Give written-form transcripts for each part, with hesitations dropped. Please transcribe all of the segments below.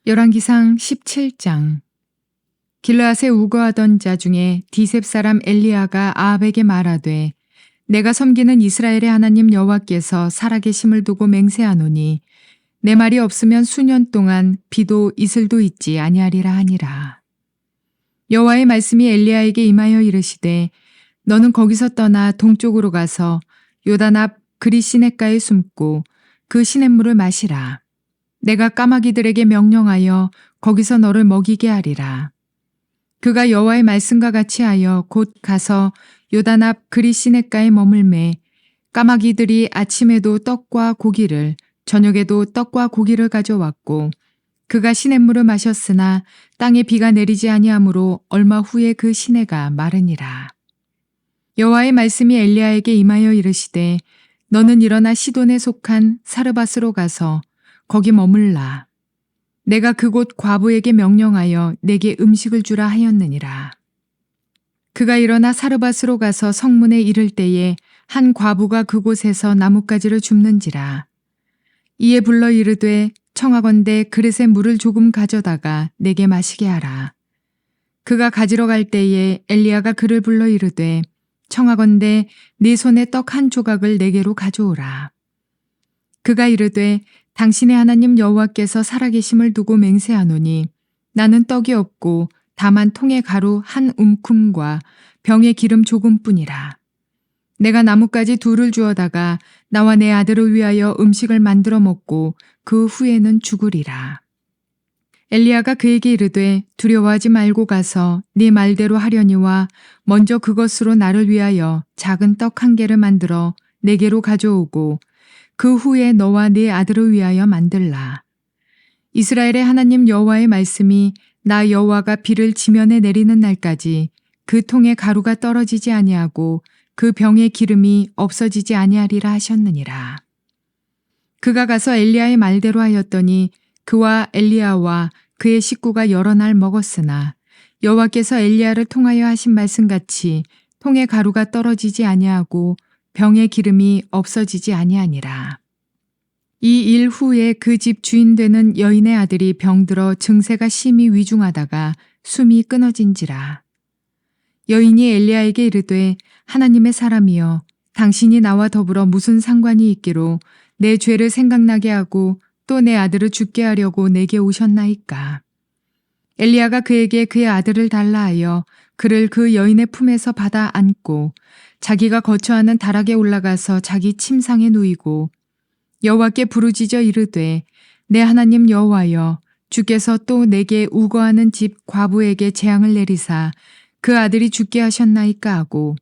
열왕기상 17장. 길르앗에 우거하던 자 중에 디셉 사람 엘리야가 아합에게 말하되 내가 섬기는 이스라엘의 하나님 여호와께서 살아계심을 두고 맹세하노니 내 말이 없으면 수년 동안 비도 이슬도 있지 아니하리라 하니라. 여호와의 말씀이 엘리야에게 임하여 이르시되 너는 거기서 떠나 동쪽으로 가서 요단 앞 그리 시냇가에 숨고 그 시냇물을 마시라. 내가 까마귀들에게 명령하여 거기서 너를 먹이게 하리라. 그가 여호와의 말씀과 같이 하여 곧 가서 요단 앞 그리 시냇가에 머물매 까마귀들이 아침에도 떡과 고기를 저녁에도 떡과 고기를 가져왔고 그가 시냇물을 마셨으나 땅에 비가 내리지 아니하므로 얼마 후에 그 시내가 마르니라. 여호와의 말씀이 엘리야에게 임하여 이르시되 너는 일어나 시돈에 속한 사르밧으로 가서 거기 머물라. 내가 그곳 과부에게 명령하여 내게 음식을 주라 하였느니라. 그가 일어나 사르밧으로 가서 성문에 이를 때에 한 과부가 그곳에서 나뭇가지를 줍는지라. 이에 불러 이르되 청하건대 그릇에 물을 조금 가져다가 내게 마시게 하라. 그가 가지러 갈 때에 엘리야가 그를 불러 이르되 청하건대 네 손에 떡 한 조각을 내게로 가져오라. 그가 이르되 당신의 하나님 여호와께서 살아계심을 두고 맹세하노니 나는 떡이 없고 다만 통에 가루 한 움큼과 병에 기름 조금뿐이라. 내가 나뭇가지 둘을 주어다가 나와 내 아들을 위하여 음식을 만들어 먹고 그 후에는 죽으리라. 엘리야가 그에게 이르되 두려워하지 말고 가서 네 말대로 하려니와 먼저 그것으로 나를 위하여 작은 떡 한 개를 만들어 내게로 가져오고 그 후에 너와 네 아들을 위하여 만들라. 이스라엘의 하나님 여호와의 말씀이 나 여호와가 비를 지면에 내리는 날까지 그 통에 가루가 떨어지지 아니하고 그 병의 기름이 없어지지 아니하리라 하셨느니라. 그가 가서 엘리야의 말대로 하였더니 그와 엘리야와 그의 식구가 여러 날 먹었으나 여호와께서 엘리야를 통하여 하신 말씀같이 통에 가루가 떨어지지 아니하고 병의 기름이 없어지지 아니하니라. 이 일 후에 그 집 주인 되는 여인의 아들이 병들어 증세가 심히 위중하다가 숨이 끊어진지라. 여인이 엘리야에게 이르되 하나님의 사람이여 당신이 나와 더불어 무슨 상관이 있기로 내 죄를 생각나게 하고 또 내 아들을 죽게 하려고 내게 오셨나이까. 엘리야가 그에게 그의 아들을 달라 하여 그를 그 여인의 품에서 받아 안고 자기가 거처하는 다락에 올라가서 자기 침상에 누이고 여호와께 부르짖어 이르되 내 하나님 여호와여 주께서 또 내게 우거하는 집 과부에게 재앙을 내리사 그 아들이 죽게 하셨나이까 하고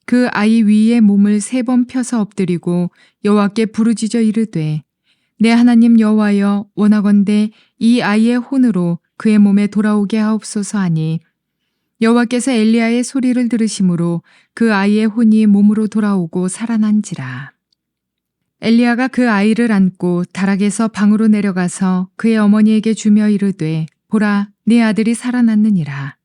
그 아이 위에 몸을 3번 펴서 엎드리고 여호와께 부르짖어 이르되 내 하나님 여호와여 원하건대 이 아이의 혼으로 그의 몸에 돌아오게 하옵소서 하니 여호와께서 엘리야의 소리를 들으심으로 그 아이의 혼이 몸으로 돌아오고 살아난지라. 엘리야가 그 아이를 안고 다락에서 방으로 내려가서 그의 어머니에게 주며 이르되 보라 네 아들이 살아났느니라.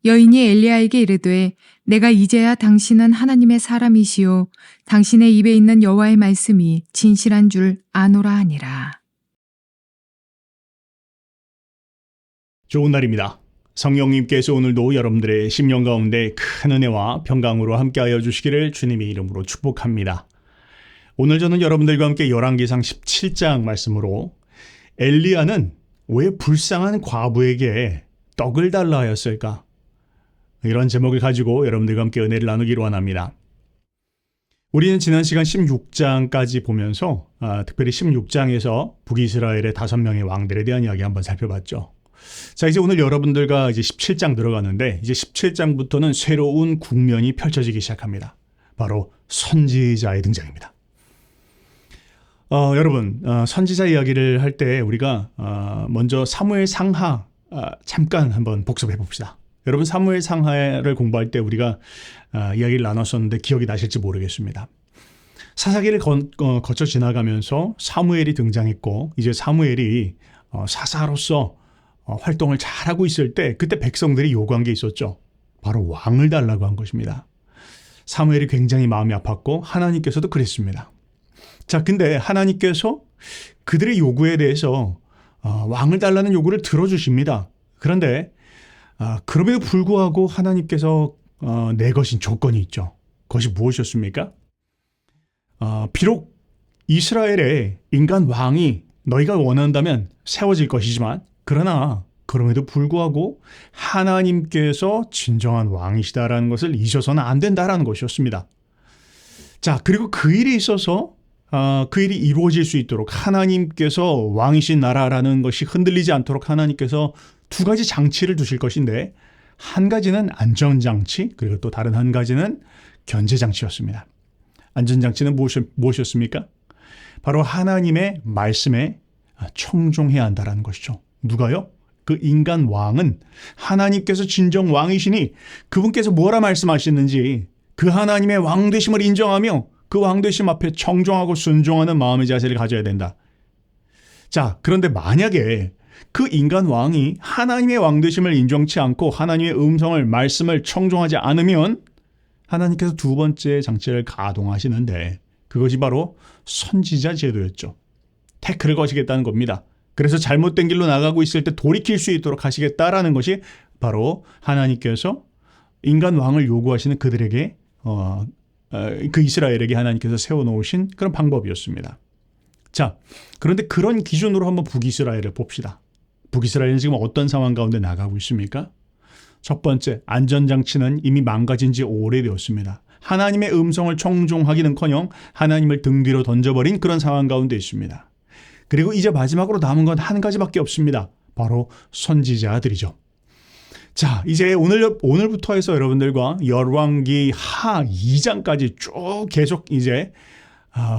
여인이 엘리야에게 이르되 내가 이제야 당신은 하나님의 사람이시요 당신의 입에 있는 여호와의 말씀이 진실한 줄 아노라 하니라. 좋은 날입니다. 성령님께서 오늘도 여러분들의 심령 가운데 큰 은혜와 평강으로 함께하여 주시기를 주님의 이름으로 축복합니다. 오늘 저는 여러분들과 함께 열왕기상 17장 말씀으로 엘리야는 왜 불쌍한 과부에게 떡을 달라 하였을까? 이런 제목을 가지고 여러분들과 함께 은혜를 나누기로 원합니다. 우리는 지난 시간 16장까지 보면서 특별히 16장에서 북이스라엘의 5명의 왕들에 대한 이야기 한번 살펴봤죠. 자, 이제 오늘 여러분들과 이제 17장 들어가는데 이제 17장부터는 새로운 국면이 펼쳐지기 시작합니다. 바로 선지자의 등장입니다. 여러분, 선지자 이야기를 할 때 우리가 먼저 사무엘 상하 잠깐 한번 복습해 봅시다. 여러분 사무엘 상하를 공부할 때 우리가 이야기를 나눴었는데 기억이 나실지 모르겠습니다. 사사기를 거쳐 지나가면서 사무엘이 등장했고 이제 사무엘이 사사로서 활동을 잘하고 있을 때 그때 백성들이 요구한 게 있었죠. 바로 왕을 달라고 한 것입니다. 사무엘이 굉장히 마음이 아팠고 하나님께서도 그랬습니다. 자, 근데 하나님께서 그들의 요구에 대해서 왕을 달라는 요구를 들어주십니다. 그런데 그럼에도 불구하고 하나님께서 내거신 조건이 있죠. 그것이 무엇이었습니까? 비록 이스라엘에 인간 왕이 너희가 원한다면 세워질 것이지만 그러나 그럼에도 불구하고 하나님께서 진정한 왕이시다라는 것을 잊어서는 안 된다라는 것이었습니다. 자, 그리고 그 일이 있어서 그 일이 이루어질 수 있도록 하나님께서 왕이신 나라라는 것이 흔들리지 않도록 하나님께서 두 가지 장치를 두실 것인데 한 가지는 안전장치 그리고 또 다른 한 가지는 견제장치였습니다. 안전장치는 무엇이었습니까? 바로 하나님의 말씀에 청종해야 한다는 것이죠. 누가요? 그 인간 왕은 하나님께서 진정 왕이시니 그분께서 뭐라 말씀하시는지 그 하나님의 왕되심을 인정하며 그 왕되심 앞에 청종하고 순종하는 마음의 자세를 가져야 된다. 자, 그런데 만약에 그 인간 왕이 하나님의 왕되심을 인정치 않고 하나님의 음성을 말씀을 청종하지 않으면 하나님께서 두 번째 장치를 가동하시는데 그것이 바로 선지자 제도였죠. 태클을 거시겠다는 겁니다. 그래서 잘못된 길로 나가고 있을 때 돌이킬 수 있도록 하시겠다라는 것이 바로 하나님께서 인간 왕을 요구하시는 그들에게 그 이스라엘에게 하나님께서 세워놓으신 그런 방법이었습니다. 자, 그런데 그런 기준으로 한번 북이스라엘을 봅시다. 북이스라엘은 지금 어떤 상황 가운데 나가고 있습니까? 첫 번째, 안전장치는 이미 망가진 지 오래되었습니다. 하나님의 음성을 청종하기는커녕 하나님을 등 뒤로 던져버린 그런 상황 가운데 있습니다. 그리고 이제 마지막으로 남은 건 한 가지밖에 없습니다. 바로 선지자들이죠. 자, 이제 오늘부터 해서 여러분들과 열왕기 하 2장까지 쭉 계속 이제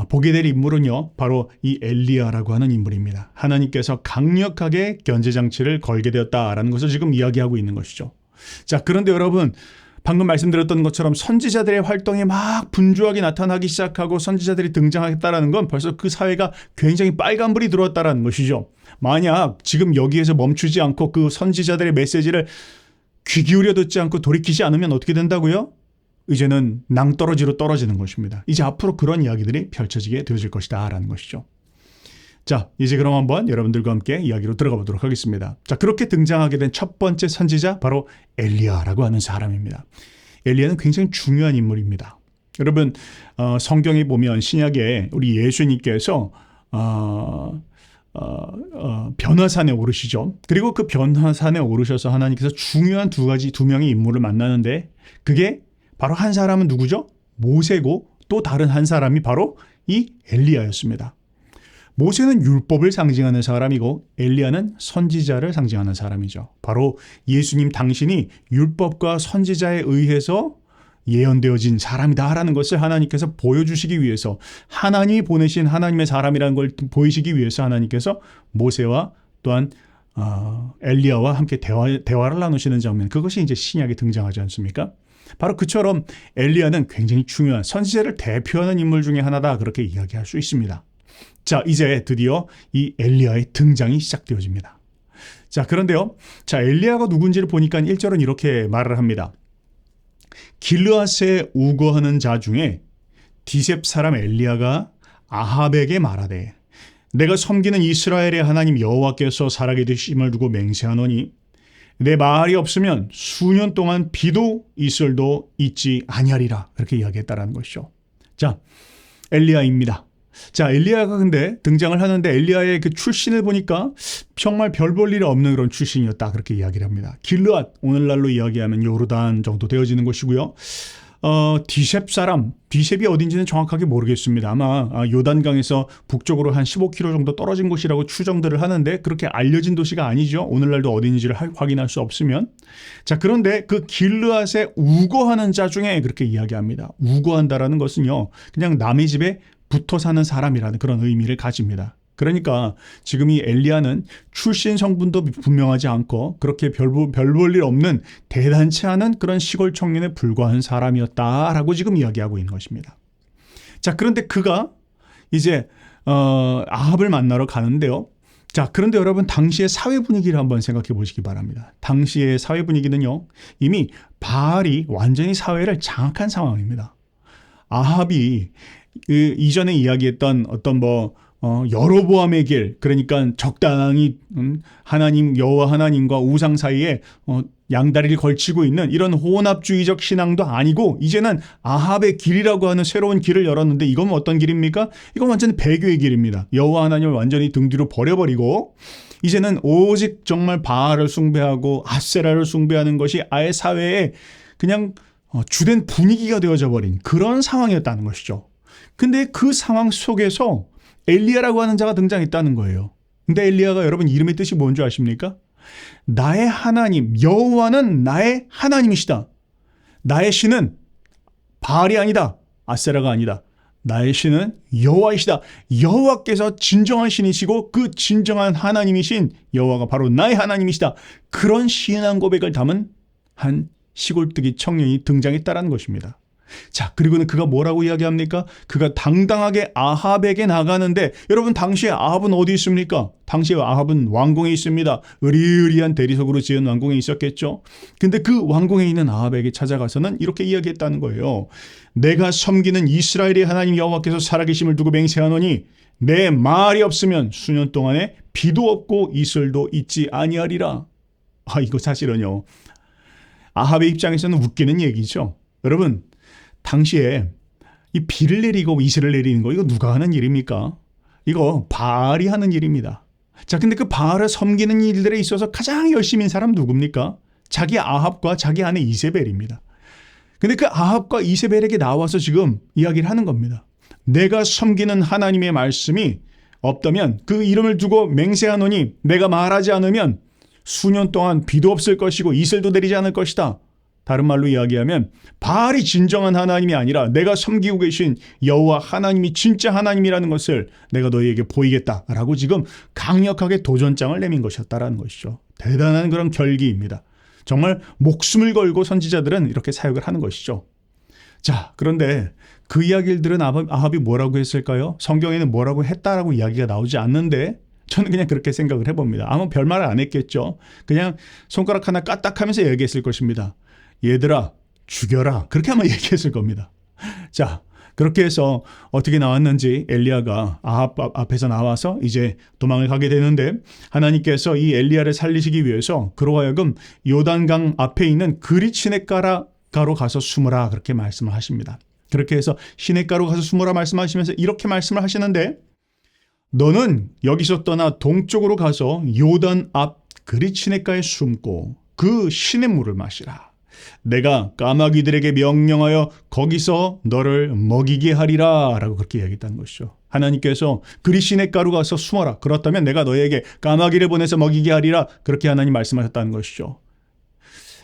보게 될 인물은요, 바로 이 엘리야라고 하는 인물입니다. 하나님께서 강력하게 견제장치를 걸게 되었다라는 것을 지금 이야기하고 있는 것이죠. 자, 그런데 여러분, 방금 말씀드렸던 것처럼 선지자들의 활동이 막 분주하게 나타나기 시작하고 선지자들이 등장하겠다라는 건 벌써 그 사회가 굉장히 빨간불이 들어왔다라는 것이죠. 만약 지금 여기에서 멈추지 않고 그 선지자들의 메시지를 귀 기울여 듣지 않고 돌이키지 않으면 어떻게 된다고요? 이제는 낭떠러지로 떨어지는 것입니다. 이제 앞으로 그런 이야기들이 펼쳐지게 되어질 것이다 라는 것이죠. 자, 이제 그럼 한번 여러분들과 함께 이야기로 들어가 보도록 하겠습니다. 자, 그렇게 등장하게 된 첫 번째 선지자 바로 엘리야라고 하는 사람입니다. 엘리야는 굉장히 중요한 인물입니다. 여러분, 성경에 보면 신약에 우리 예수님께서 변화산에 오르시죠. 그리고 그 변화산에 오르셔서 하나님께서 중요한 두 명의 인물을 만나는데 그게 바로 한 사람은 누구죠? 모세고 또 다른 한 사람이 바로 이 엘리야였습니다. 모세는 율법을 상징하는 사람이고 엘리야는 선지자를 상징하는 사람이죠. 바로 예수님 당신이 율법과 선지자에 의해서 예언되어진 사람이다라는 것을 하나님께서 보여주시기 위해서 하나님이 보내신 하나님의 사람이라는 걸 보이시기 위해서 하나님께서 모세와 또한 엘리야와 함께 대화를 나누시는 장면, 그것이 이제 신약에 등장하지 않습니까? 바로 그처럼 엘리야는 굉장히 중요한 선지자를 대표하는 인물 중에 하나다, 그렇게 이야기할 수 있습니다. 자, 이제 드디어 이 엘리야의 등장이 시작되어집니다. 자, 그런데요. 자, 엘리야가 누군지를 보니까 1절은 이렇게 말을 합니다. 길르앗에 우거하는 자 중에 디셉 사람 엘리야가 아합에게 말하되 내가 섬기는 이스라엘의 하나님 여호와께서 살아계 되심을 두고 맹세하노니 내 말이 없으면 수년 동안 비도 이슬도 있지 아니하리라. 그렇게 이야기했다라는 것이죠. 자, 엘리야입니다. 자, 엘리야가 근데 등장을 하는데 엘리야의 그 출신을 보니까 정말 별 볼 일이 없는 그런 출신이었다, 그렇게 이야기를 합니다. 길르앗, 오늘날로 이야기하면 요르단 정도 되어지는 것이고요. 디셉이 어딘지는 정확하게 모르겠습니다. 아마 요단강에서 북쪽으로 한 15km 정도 떨어진 곳이라고 추정들을 하는데 그렇게 알려진 도시가 아니죠. 오늘날도 어딘지를 확인할 수 없으면. 자, 그런데 그 길르앗에 우거하는 자 중에 그렇게 이야기합니다. 우거한다라는 것은요, 그냥 남의 집에 붙어 사는 사람이라는 그런 의미를 가집니다. 그러니까 지금 이 엘리야는 출신 성분도 분명하지 않고 그렇게 별 볼 일 없는 대단치 않은 그런 시골 청년에 불과한 사람이었다라고 지금 이야기하고 있는 것입니다. 자, 그런데 그가 이제 아합을 만나러 가는데요. 자, 그런데 여러분, 당시의 사회 분위기를 한번 생각해 보시기 바랍니다. 당시의 사회 분위기는요, 이미 바알이 완전히 사회를 장악한 상황입니다. 아합이 이전에 이야기했던 어떤 여로보암의 길, 그러니까 적당히 하나님 여호와 하나님과 우상 사이에 양다리를 걸치고 있는 이런 혼합주의적 신앙도 아니고 이제는 아합의 길이라고 하는 새로운 길을 열었는데 이건 어떤 길입니까? 이건 완전히 배교의 길입니다. 여호와 하나님을 완전히 등 뒤로 버려버리고 이제는 오직 정말 바알을 숭배하고 아세라를 숭배하는 것이 아예 사회에 그냥 주된 분위기가 되어져 버린 그런 상황이었다는 것이죠. 근데 그 상황 속에서 엘리야라고 하는 자가 등장했다는 거예요. 근데 엘리야가 여러분 이름의 뜻이 뭔지 아십니까? 나의 하나님, 여호와는 나의 하나님이시다. 나의 신은 바알이 아니다. 아세라가 아니다. 나의 신은 여호와이시다. 여호와께서 진정한 신이시고 그 진정한 하나님이신 여호와가 바로 나의 하나님이시다. 그런 신앙 고백을 담은 한 시골뜨기 청년이 등장했다라는 것입니다. 자, 그리고는 그가 뭐라고 이야기합니까? 그가 당당하게 아합에게 나가는데 여러분 당시에 아합은 어디 있습니까? 당시에 아합은 왕궁에 있습니다. 으리으리한 대리석으로 지은 왕궁에 있었겠죠. 근데 그 왕궁에 있는 아합에게 찾아가서는 이렇게 이야기했다는 거예요. 내가 섬기는 이스라엘의 하나님 여호와께서 살아계심을 두고 맹세하노니 내 말이 없으면 수년 동안에 비도 없고 이슬도 있지 아니하리라. 이거 사실은요, 아합의 입장에서는 웃기는 얘기죠. 여러분 당시에 이 비를 내리고 이슬을 내리는 거 이거 누가 하는 일입니까? 이거 바알이 하는 일입니다. 자, 근데 그 바알을 섬기는 일들에 있어서 가장 열심인 사람 누굽니까? 자기 아합과 자기 아내 이세벨입니다. 근데 그 아합과 이세벨에게 나와서 지금 이야기를 하는 겁니다. 내가 섬기는 하나님의 말씀이 없다면 그 이름을 두고 맹세하노니 내가 말하지 않으면 수년 동안 비도 없을 것이고 이슬도 내리지 않을 것이다. 다른 말로 이야기하면 바알이 진정한 하나님이 아니라 내가 섬기고 계신 여호와 하나님이 진짜 하나님이라는 것을 내가 너희에게 보이겠다라고 지금 강력하게 도전장을 내민 것이었다라는 것이죠. 대단한 그런 결기입니다. 정말 목숨을 걸고 선지자들은 이렇게 사역을 하는 것이죠. 자, 그런데 그 이야기를 들은 아합이 뭐라고 했을까요? 성경에는 뭐라고 했다라고 이야기가 나오지 않는데 저는 그냥 그렇게 생각을 해봅니다. 아무 별말을 안 했겠죠. 그냥 손가락 하나 까딱하면서 얘기했을 것입니다. 얘들아 죽여라, 그렇게 아마 얘기했을 겁니다. 자, 그렇게 해서 어떻게 나왔는지 엘리야가 아합 앞에서 나와서 이제 도망을 가게 되는데 하나님께서 이 엘리야를 살리시기 위해서 그로 하여금 요단강 앞에 있는 그릿 시냇가로 가서 숨으라 그렇게 말씀을 하십니다. 그렇게 해서 시냇가로 가서 숨으라 말씀하시면서 이렇게 말씀을 하시는데 너는 여기서 떠나 동쪽으로 가서 요단 앞 그릿 시냇가에 숨고 그 시냇물을 마시라. 내가 까마귀들에게 명령하여 거기서 너를 먹이게 하리라 라고 그렇게 이야기했다는 것이죠. 하나님께서 그릿 시냇가로 가서 숨어라. 그렇다면 내가 너에게 까마귀를 보내서 먹이게 하리라. 그렇게 하나님 말씀하셨다는 것이죠.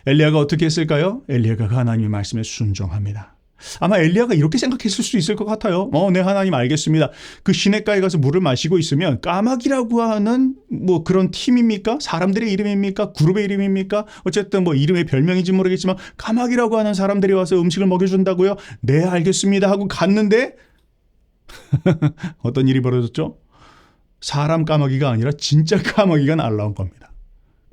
엘리야가 어떻게 했을까요? 엘리야가 그 하나님의 말씀에 순종합니다. 아마 엘리야가 이렇게 생각했을 수 있을 것 같아요. 네, 하나님 알겠습니다. 그 시냇가에 가서 물을 마시고 있으면 까마귀라고 하는 뭐 그런 팀입니까? 사람들의 이름입니까? 그룹의 이름입니까? 어쨌든 뭐 이름의 별명인지 모르겠지만 까마귀라고 하는 사람들이 와서 음식을 먹여준다고요? 네, 알겠습니다 하고 갔는데 어떤 일이 벌어졌죠? 사람 까마귀가 아니라 진짜 까마귀가 날라온 겁니다.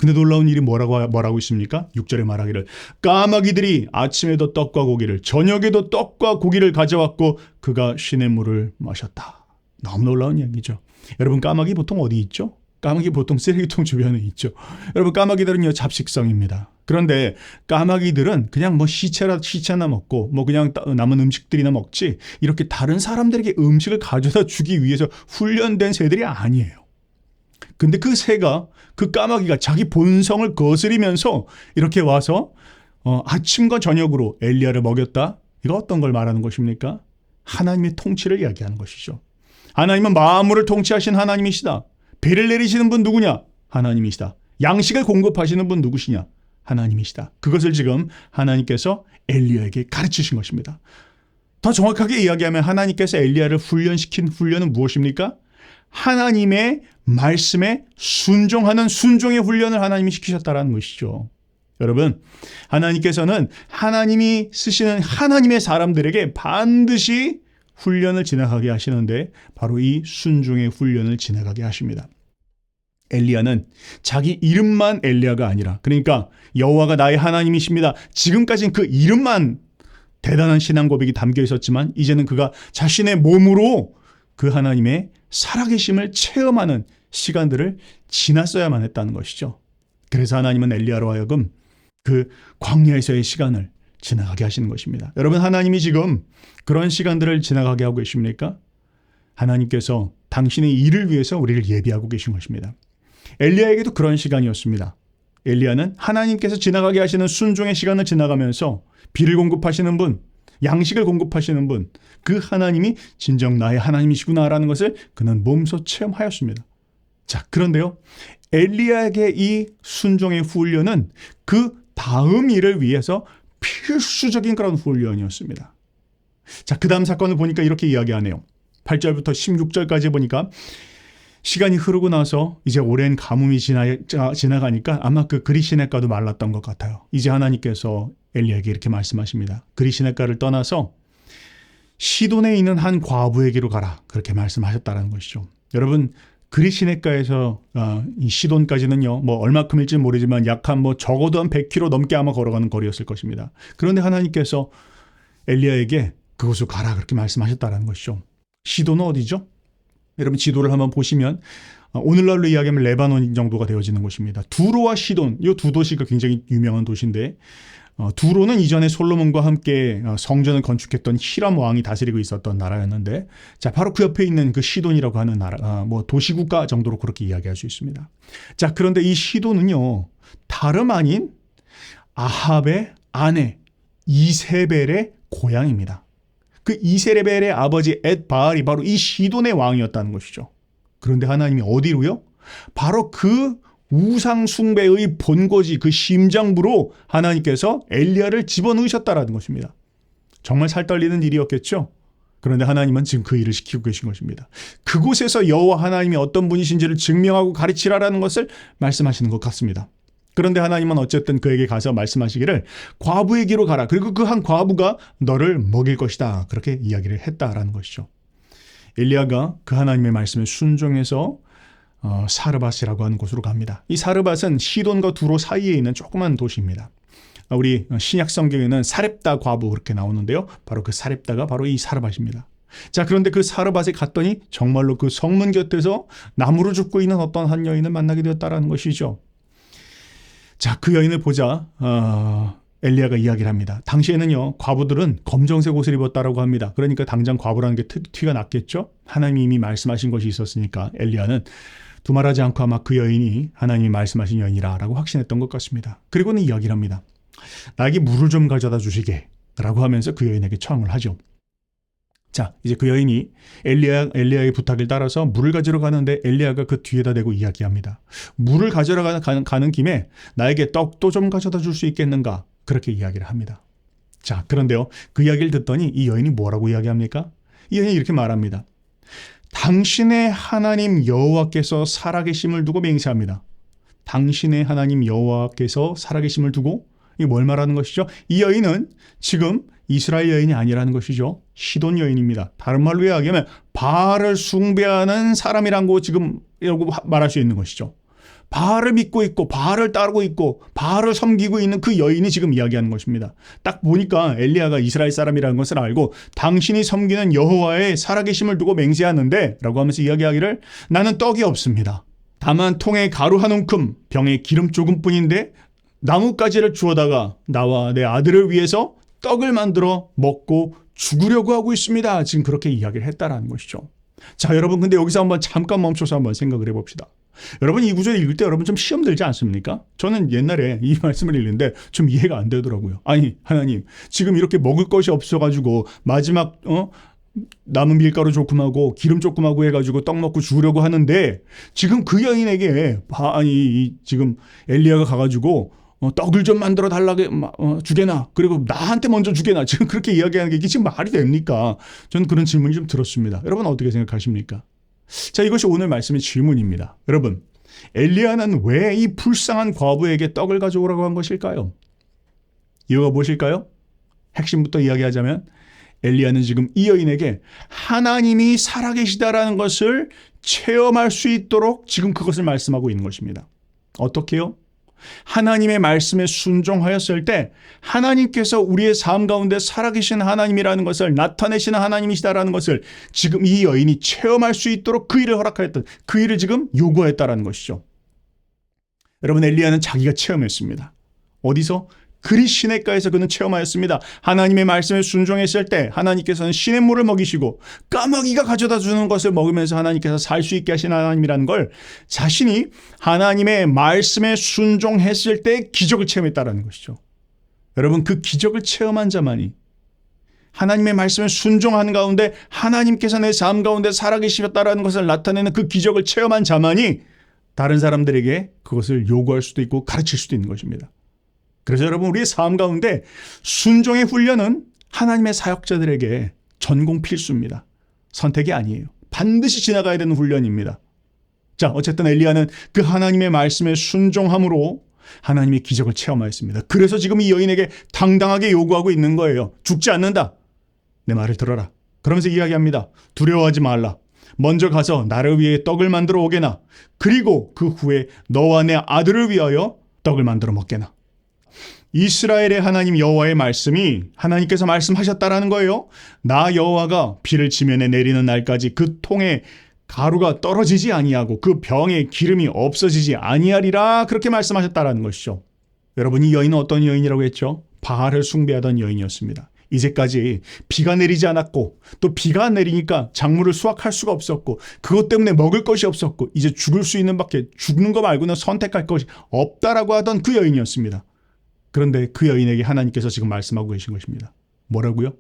근데 놀라운 일이 뭐라고 있습니까? 6절에 말하기를 까마귀들이 아침에도 떡과 고기를 저녁에도 떡과 고기를 가져왔고 그가 시냇물을 마셨다. 너무 놀라운 얘기죠. 여러분 까마귀 보통 어디 있죠? 까마귀 보통 쓰레기통 주변에 있죠. 여러분 까마귀들은요 잡식성입니다. 그런데 까마귀들은 그냥 뭐 시체나 먹고 뭐 그냥 남은 음식들이나 먹지 이렇게 다른 사람들에게 음식을 가져다 주기 위해서 훈련된 새들이 아니에요. 근데 그 새가 그 까마귀가 자기 본성을 거스리면서 이렇게 와서 아침과 저녁으로 엘리야를 먹였다. 이거 어떤 걸 말하는 것입니까? 하나님의 통치를 이야기하는 것이죠. 하나님은 만물을 통치하신 하나님이시다. 비를 내리시는 분 누구냐? 하나님이시다. 양식을 공급하시는 분 누구시냐? 하나님이시다. 그것을 지금 하나님께서 엘리야에게 가르치신 것입니다. 더 정확하게 이야기하면 하나님께서 엘리야를 훈련시킨 훈련은 무엇입니까? 하나님의 말씀에 순종하는 순종의 훈련을 하나님이 시키셨다는 것이죠. 여러분, 하나님께서는 하나님이 쓰시는 하나님의 사람들에게 반드시 훈련을 지나가게 하시는데 바로 이 순종의 훈련을 지나가게 하십니다. 엘리야는 자기 이름만 엘리야가 아니라 그러니까 여호와가 나의 하나님이십니다. 지금까지는 그 이름만 대단한 신앙 고백이 담겨 있었지만 이제는 그가 자신의 몸으로 그 하나님의 살아계심을 체험하는 시간들을 지났어야만 했다는 것이죠. 그래서 하나님은 엘리야로 하여금 그 광야에서의 시간을 지나가게 하시는 것입니다. 여러분, 하나님이 지금 그런 시간들을 지나가게 하고 계십니까? 하나님께서 당신의 일을 위해서 우리를 예비하고 계신 것입니다. 엘리야에게도 그런 시간이었습니다. 엘리야는 하나님께서 지나가게 하시는 순종의 시간을 지나가면서 비를 공급하시는 분, 양식을 공급하시는 분, 그 하나님이 진정 나의 하나님이시구나라는 것을 그는 몸소 체험하였습니다. 자, 그런데요, 엘리야에게 이 순종의 훈련은 그 다음 일을 위해서 필수적인 그런 훈련이었습니다. 자, 그 다음 사건을 보니까 이렇게 이야기하네요. 8절부터 16절까지 보니까 시간이 흐르고 나서 이제 오랜 가뭄이 지나가니까 아마 그 그리시네가도 말랐던 것 같아요. 이제 하나님께서 엘리야에게 이렇게 말씀하십니다. 그리시네가를 떠나서 시돈에 있는 한 과부에게로 가라, 그렇게 말씀하셨다는 것이죠. 여러분, 그리시네가에서 이 시돈까지는요, 뭐 얼마큼일지 모르지만 약 한 적어도 한 100km 넘게 아마 걸어가는 거리였을 것입니다. 그런데 하나님께서 엘리야에게 그곳으로 가라, 그렇게 말씀하셨다는 것이죠. 시돈은 어디죠? 여러분, 지도를 한번 보시면 오늘날로 이야기하면 레바논 정도가 되어지는 곳입니다. 두로와 시돈, 이 두 도시가 굉장히 유명한 도시인데, 두로는 이전에 솔로몬과 함께 성전을 건축했던 히람 왕이 다스리고 있었던 나라였는데, 자, 바로 그 옆에 있는 그 시돈이라고 하는 나라, 도시국가 정도로 그렇게 이야기할 수 있습니다. 자, 그런데 이 시돈은요, 다름 아닌 아합의 아내 이세벨의 고향입니다. 그 이세벨의 아버지 엣바알이 바로 이 시돈의 왕이었다는 것이죠. 그런데 하나님이 어디로요? 바로 그 우상 숭배의 본거지, 그 심장부로 하나님께서 엘리야를 집어넣으셨다라는 것입니다. 정말 살떨리는 일이었겠죠? 그런데 하나님은 지금 그 일을 시키고 계신 것입니다. 그곳에서 여호와 하나님이 어떤 분이신지를 증명하고 가르치라라는 것을 말씀하시는 것 같습니다. 그런데 하나님은 어쨌든 그에게 가서 말씀하시기를 과부에게로 가라. 그리고 그 한 과부가 너를 먹일 것이다. 그렇게 이야기를 했다라는 것이죠. 엘리야가 그 하나님의 말씀에 순종해서 사르밧이라고 하는 곳으로 갑니다. 이 사르밧은 시돈과 두로 사이에 있는 조그만 도시입니다. 우리 신약 성경에는 사렙다 과부 그렇게 나오는데요. 바로 그 사렙다가 바로 이 사르밧입니다. 자, 그런데 그 사르밧에 갔더니 정말로 그 성문 곁에서 나무로 죽고 있는 어떤 한 여인을 만나게 되었다라는 것이죠. 자, 그 여인을 보자 엘리야가 이야기를 합니다. 당시에는요, 과부들은 검정색 옷을 입었다라고 합니다. 그러니까 당장 과부라는 게 티가 났겠죠. 하나님이 이미 말씀하신 것이 있었으니까 엘리야는 두말하지 않고 아마 그 여인이 하나님이 말씀하신 여인이라고 확신했던 것 같습니다. 그리고는 이야기를 합니다. 나에게 물을 좀 가져다 주시게 라고 하면서 그 여인에게 청을 하죠. 자, 이제 그 여인이 엘리야의 부탁을 따라서 물을 가지러 가는데 엘리야가 그 뒤에다 대고 이야기합니다. 물을 가지러 가는 김에 나에게 떡도 좀 가져다 줄 수 있겠는가? 그렇게 이야기를 합니다. 자, 그런데요, 그 이야기를 듣더니 이 여인이 뭐라고 이야기합니까? 이 여인이 이렇게 말합니다. 당신의 하나님 여호와께서 살아계심을 두고 맹세합니다. 당신의 하나님 여호와께서 살아계심을 두고, 이게 뭘 말하는 것이죠? 이 여인은 지금 이스라엘 여인이 아니라는 것이죠. 시돈 여인입니다. 다른 말로 이야기하면 바알을 숭배하는 사람이라고 지금 이라고 말할 수 있는 것이죠. 바알을 믿고 있고 바알을 따르고 있고 바알을 섬기고 있는 그 여인이 지금 이야기하는 것입니다. 딱 보니까 엘리야가 이스라엘 사람이라는 것을 알고 당신이 섬기는 여호와의 살아계심을 두고 맹세하는데 라고 하면서 이야기하기를 나는 떡이 없습니다. 다만 통에 가루 한 움큼 병에 기름 조금뿐인데 나뭇가지를 주워다가 나와 내 아들을 위해서 떡을 만들어 먹고 죽으려고 하고 있습니다. 지금 그렇게 이야기를 했다라는 것이죠. 자, 여러분, 근데 여기서 한번 잠깐 멈춰서 한번 생각을 해봅시다. 여러분, 이 구절 읽을 때 여러분 좀 시험 들지 않습니까? 저는 옛날에 이 말씀을 읽는데 좀 이해가 안 되더라고요. 아니, 하나님, 지금 이렇게 먹을 것이 없어가지고 마지막 남은 밀가루 조금하고 기름 조금하고 해가지고 떡 먹고 죽으려고 하는데 지금 그 여인에게 지금 엘리야가 가가지고 떡을 좀 만들어 달라게 주게나, 그리고 나한테 먼저 주게나, 지금 그렇게 이야기하는 게 이게 지금 말이 됩니까? 저는 그런 질문이 좀 들었습니다. 여러분 어떻게 생각하십니까? 자, 이것이 오늘 말씀의 질문입니다. 여러분, 엘리야는 왜 이 불쌍한 과부에게 떡을 가져오라고 한 것일까요? 이유가 무엇일까요? 핵심부터 이야기하자면 엘리야는 지금 이 여인에게 하나님이 살아계시다라는 것을 체험할 수 있도록 지금 그것을 말씀하고 있는 것입니다. 어떻게요? 하나님의 말씀에 순종하였을 때 하나님께서 우리의 삶 가운데 살아계신 하나님이라는 것을 나타내시는 하나님이시다라는 것을 지금 이 여인이 체험할 수 있도록 그 일을 허락하였던, 그 일을 지금 요구했다라는 것이죠. 여러분, 엘리야는 자기가 체험했습니다. 어디서? 그리 시냇가에서 그는 체험하였습니다. 하나님의 말씀에 순종했을 때 하나님께서는 시냇물을 먹이시고 까마귀가 가져다 주는 것을 먹으면서 하나님께서 살 수 있게 하신 하나님이라는 걸 자신이 하나님의 말씀에 순종했을 때 기적을 체험했다는 것이죠. 여러분, 그 기적을 체험한 자만이, 하나님의 말씀에 순종하는 가운데 하나님께서 내 삶 가운데 살아계시다라는 것을 나타내는 그 기적을 체험한 자만이 다른 사람들에게 그것을 요구할 수도 있고 가르칠 수도 있는 것입니다. 그래서 여러분, 우리의 삶 가운데 순종의 훈련은 하나님의 사역자들에게 전공 필수입니다. 선택이 아니에요. 반드시 지나가야 되는 훈련입니다. 자, 어쨌든 엘리야는 그 하나님의 말씀에 순종함으로 하나님의 기적을 체험하였습니다. 그래서 지금 이 여인에게 당당하게 요구하고 있는 거예요. 죽지 않는다. 내 말을 들어라. 그러면서 이야기합니다. 두려워하지 말라. 먼저 가서 나를 위해 떡을 만들어 오게나. 그리고 그 후에 너와 내 아들을 위하여 떡을 만들어 먹게나. 이스라엘의 하나님 여호와의 말씀이 하나님께서 말씀하셨다라는 거예요. 나 여호와가 비를 지면에 내리는 날까지 그 통에 가루가 떨어지지 아니하고 그 병에 기름이 없어지지 아니하리라, 그렇게 말씀하셨다라는 것이죠. 여러분, 이 여인은 어떤 여인이라고 했죠? 바알을 숭배하던 여인이었습니다. 이제까지 비가 내리지 않았고 또 비가 내리니까 작물을 수확할 수가 없었고 그것 때문에 먹을 것이 없었고 이제 죽을 수 있는 밖에 죽는 거 말고는 선택할 것이 없다라고 하던 그 여인이었습니다. 그런데 그 여인에게 하나님께서 지금 말씀하고 계신 것입니다. 뭐라고요?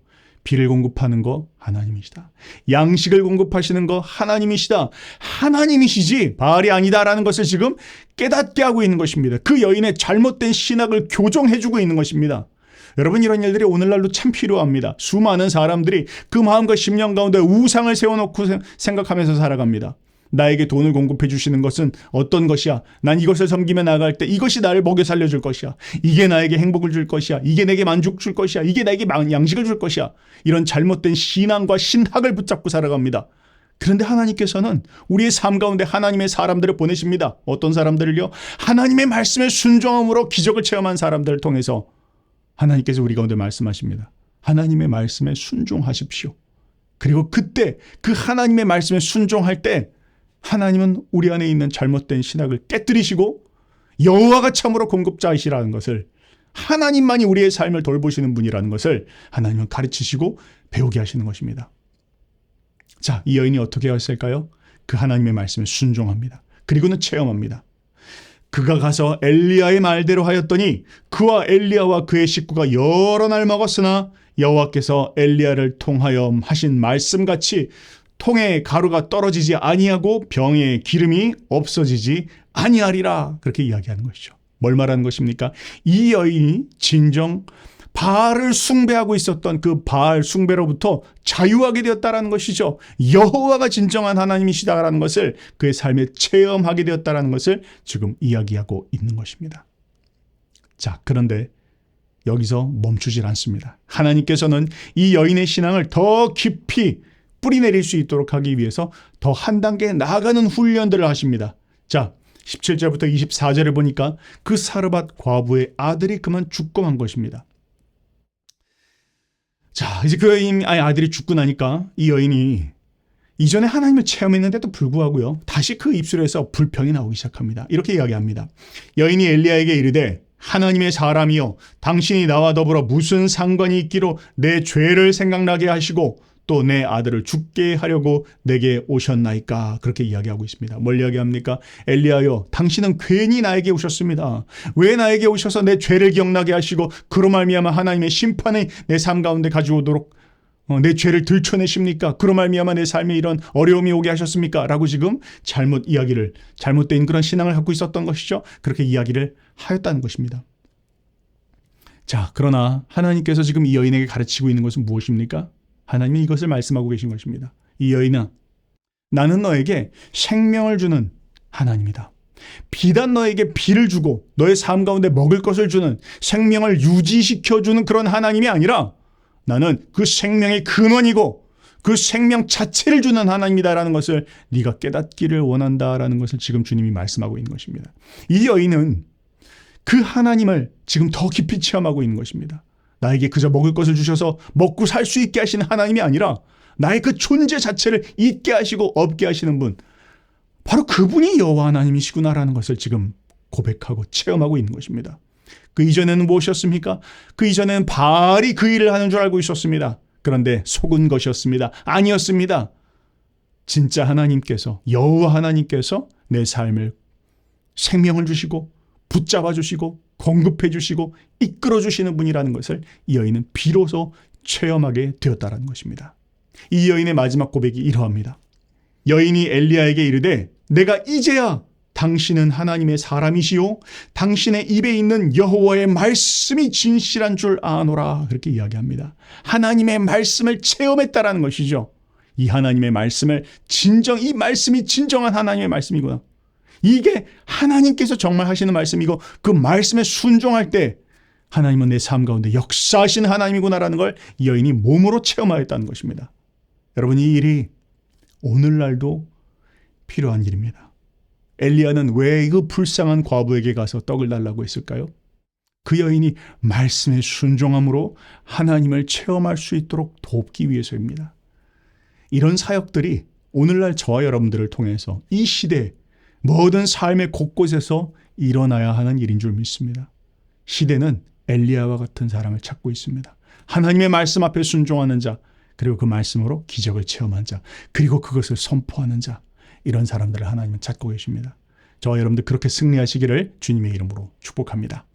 비를 공급하는 거 하나님이시다. 양식을 공급하시는 거 하나님이시다. 하나님이시지 바알이 아니다라는 것을 지금 깨닫게 하고 있는 것입니다. 그 여인의 잘못된 신학을 교정해주고 있는 것입니다. 여러분, 이런 일들이 오늘날도 참 필요합니다. 수많은 사람들이 그 마음과 심령 가운데 우상을 세워놓고 생각하면서 살아갑니다. 나에게 돈을 공급해 주시는 것은 어떤 것이야? 난 이것을 섬기며 나아갈 때 이것이 나를 먹여 살려줄 것이야. 이게 나에게 행복을 줄 것이야. 이게 내게 만족 줄 것이야. 이게 나에게 양식을 줄 것이야. 이런 잘못된 신앙과 신학을 붙잡고 살아갑니다. 그런데 하나님께서는 우리의 삶 가운데 하나님의 사람들을 보내십니다. 어떤 사람들을요? 하나님의 말씀에 순종함으로 기적을 체험한 사람들을 통해서 하나님께서 우리 가운데 말씀하십니다. 하나님의 말씀에 순종하십시오. 그리고 그때 그 하나님의 말씀에 순종할 때 하나님은 우리 안에 있는 잘못된 신학을 깨뜨리시고 여호와가 참으로 공급자이시라는 것을, 하나님만이 우리의 삶을 돌보시는 분이라는 것을 하나님은 가르치시고 배우게 하시는 것입니다. 자, 이 여인이 어떻게 했을까요? 그 하나님의 말씀에 순종합니다. 그리고는 체험합니다. 그가 가서 엘리야의 말대로 하였더니 그와 엘리야와 그의 식구가 여러 날 먹었으나 여호와께서 엘리야를 통하여 하신 말씀같이 통에 가루가 떨어지지 아니하고 병에 기름이 없어지지 아니하리라, 그렇게 이야기하는 것이죠. 뭘 말하는 것입니까? 이 여인이 진정 바알을 숭배하고 있었던 그 바알 숭배로부터 자유하게 되었다라는 것이죠. 여호와가 진정한 하나님이시다라는 것을 그의 삶에 체험하게 되었다라는 것을 지금 이야기하고 있는 것입니다. 자, 그런데 여기서 멈추질 않습니다. 하나님께서는 이 여인의 신앙을 더 깊이 뿌리내릴 수 있도록 하기 위해서 더 한 단계 나아가는 훈련들을 하십니다. 자, 17절부터 24절을 보니까 그 사르밧 과부의 아들이 그만 죽고 만 것입니다. 자, 이제 그 아들이 죽고 나니까 이 여인이 이전에 하나님을 체험했는데도 불구하고요, 다시 그 입술에서 불평이 나오기 시작합니다. 이렇게 이야기합니다. 여인이 엘리야에게 이르되 하나님의 사람이여, 당신이 나와 더불어 무슨 상관이 있기로 내 죄를 생각나게 하시고 또 내 아들을 죽게 하려고 내게 오셨나이까, 그렇게 이야기하고 있습니다. 뭘 이야기합니까? 엘리야여, 당신은 괜히 나에게 오셨습니다. 왜 나에게 오셔서 내 죄를 기억나게 하시고 그로 말미암아 하나님의 심판이 내 삶 가운데 가져오도록 내 죄를 들춰내십니까? 그로 말미암아 내 삶에 이런 어려움이 오게 하셨습니까? 라고 지금 잘못된 그런 신앙을 갖고 있었던 것이죠. 그렇게 이야기를 하였다는 것입니다. 자, 그러나 하나님께서 지금 이 여인에게 가르치고 있는 것은 무엇입니까? 하나님이 이것을 말씀하고 계신 것입니다. 이 여인아, 나는 너에게 생명을 주는 하나님이다. 비단 너에게 비를 주고 너의 삶 가운데 먹을 것을 주는, 생명을 유지시켜주는 그런 하나님이 아니라 나는 그 생명의 근원이고 그 생명 자체를 주는 하나님이다라는 것을 네가 깨닫기를 원한다라는 것을 지금 주님이 말씀하고 있는 것입니다. 이 여인은 그 하나님을 지금 더 깊이 체험하고 있는 것입니다. 나에게 그저 먹을 것을 주셔서 먹고 살 수 있게 하시는 하나님이 아니라 나의 그 존재 자체를 있게 하시고 없게 하시는 분, 바로 그분이 여호와 하나님이시구나라는 것을 지금 고백하고 체험하고 있는 것입니다. 그 이전에는 무엇이었습니까? 그 이전에는 바알이 그 일을 하는 줄 알고 있었습니다. 그런데 속은 것이었습니다. 아니었습니다. 진짜 하나님께서, 여호와 하나님께서 내 삶을 생명을 주시고 붙잡아 주시고 공급해 주시고 이끌어 주시는 분이라는 것을 이 여인은 비로소 체험하게 되었다는 것입니다. 이 여인의 마지막 고백이 이러합니다. 여인이 엘리야에게 이르되 내가 이제야 당신은 하나님의 사람이시요 당신의 입에 있는 여호와의 말씀이 진실한 줄 아노라, 그렇게 이야기합니다. 하나님의 말씀을 체험했다라는 것이죠. 이 하나님의 말씀을 이 말씀이 진정한 하나님의 말씀이구나. 이게 하나님께서 정말 하시는 말씀이고 그 말씀에 순종할 때 하나님은 내 삶 가운데 역사하시는 하나님이구나라는 걸 이 여인이 몸으로 체험하였다는 것입니다. 여러분, 이 일이 오늘날도 필요한 일입니다. 엘리야는 왜 그 불쌍한 과부에게 가서 떡을 달라고 했을까요? 그 여인이 말씀에 순종함으로 하나님을 체험할 수 있도록 돕기 위해서입니다. 이런 사역들이 오늘날 저와 여러분들을 통해서 이 시대 모든 삶의 곳곳에서 일어나야 하는 일인 줄 믿습니다. 시대는 엘리야와 같은 사람을 찾고 있습니다. 하나님의 말씀 앞에 순종하는 자, 그리고 그 말씀으로 기적을 체험한 자, 그리고 그것을 선포하는 자, 이런 사람들을 하나님은 찾고 계십니다. 저와 여러분들 그렇게 승리하시기를 주님의 이름으로 축복합니다.